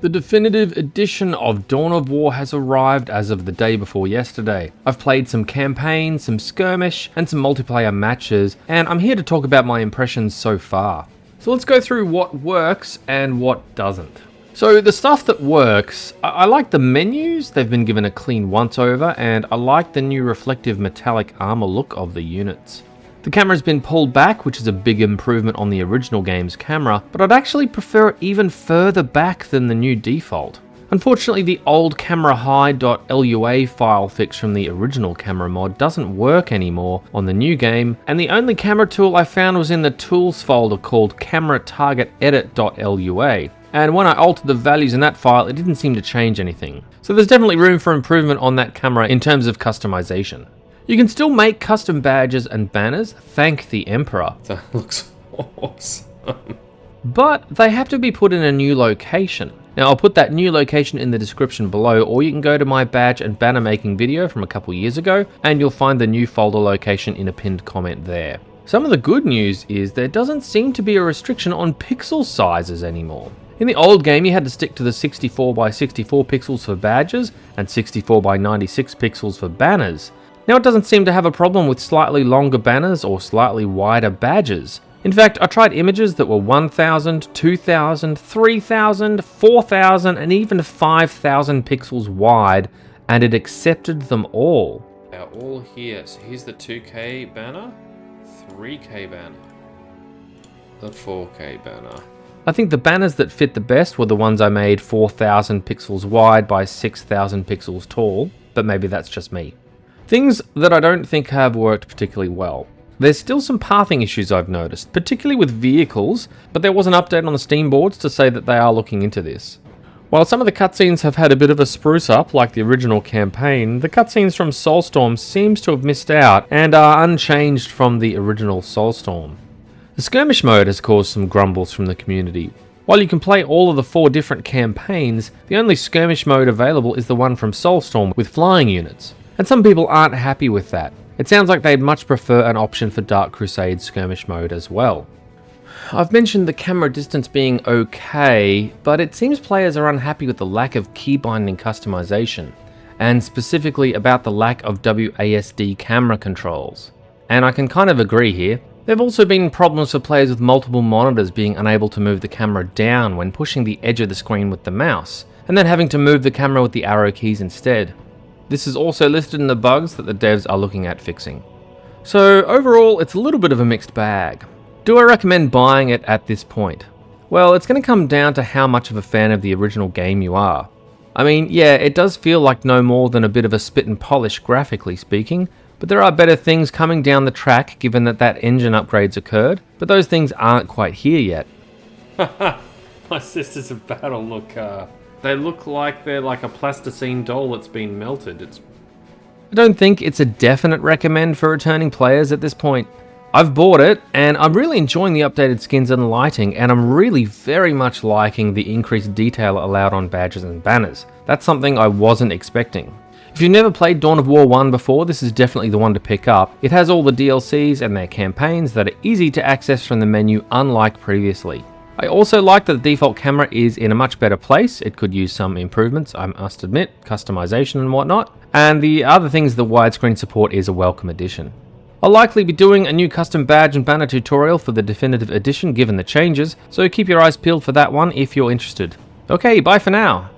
The definitive edition of Dawn of War has arrived as of the day before yesterday. I've played some campaigns, some skirmish, and some multiplayer matches, and I'm here to talk about my impressions so far. So let's go through what works and what doesn't. So the stuff that works, I like the menus, they've been given a clean once over, and I like the new reflective metallic armor look of the units. The camera's been pulled back, which is a big improvement on the original game's camera, but I'd actually prefer it even further back than the new default. Unfortunately, the old camera high.lua file fix from the original camera mod doesn't work anymore on the new game, and the only camera tool I found was in the tools folder called camera target edit.lua. And when I altered the values in that file, it didn't seem to change anything. So there's definitely room for improvement on that camera in terms of customization. You can still make custom badges and banners, thank the Emperor. That looks awesome. But they have to be put in a new location. Now I'll put that new location in the description below, or you can go to my badge and banner making video from a couple years ago, and you'll find the new folder location in a pinned comment there. Some of the good news is there doesn't seem to be a restriction on pixel sizes anymore. In the old game, you had to stick to the 64 by 64 pixels for badges and 64 by 96 pixels for banners. Now it doesn't seem to have a problem with slightly longer banners or slightly wider badges. In fact, I tried images that were 1000, 2000, 3000, 4000 and even 5000 pixels wide, and it accepted them all. They're all here. So here's the 2K banner, 3K banner, the 4K banner. I think the banners that fit the best were the ones I made 4000 pixels wide by 6000 pixels tall, but maybe that's just me. Things that I don't think have worked particularly well. There's still some pathing issues I've noticed, particularly with vehicles, but there was an update on the Steam boards to say that they are looking into this. While some of the cutscenes have had a bit of a spruce up, like the original campaign, the cutscenes from Soulstorm seems to have missed out and are unchanged from the original Soulstorm. The skirmish mode has caused some grumbles from the community. While you can play all of the 4 different campaigns, the only skirmish mode available is the one from Soulstorm with flying units. And some people aren't happy with that. It sounds like they'd much prefer an option for Dark Crusade skirmish mode as well. I've mentioned the camera distance being okay, but it seems players are unhappy with the lack of keybinding customization, and specifically about the lack of WASD camera controls. And I can kind of agree here. There have also been problems for players with multiple monitors being unable to move the camera down when pushing the edge of the screen with the mouse, and then having to move the camera with the arrow keys instead. This is also listed in the bugs that the devs are looking at fixing. So overall, it's a little bit of a mixed bag. Do I recommend buying it at this point? Well, it's going to come down to how much of a fan of the original game you are. I mean, yeah, it does feel like no more than a bit of a spit and polish graphically speaking, but there are better things coming down the track given that engine upgrades occurred, but those things aren't quite here yet. My sisters of battle they look like they're like a plasticine doll that's been melted. I don't think it's a definite recommend for returning players at this point. I've bought it, and I'm really enjoying the updated skins and lighting, and I'm really very much liking the increased detail allowed on badges and banners. That's something I wasn't expecting. If you've never played Dawn of War 1 before, this is definitely the one to pick up. It has all the DLCs and their campaigns that are easy to access from the menu, unlike previously. I also like that the default camera is in a much better place. It could use some improvements, I must admit, customization and whatnot. And the other things, the widescreen support is a welcome addition. I'll likely be doing a new custom badge and banner tutorial for the definitive edition given the changes, so keep your eyes peeled for that one if you're interested. Okay, bye for now.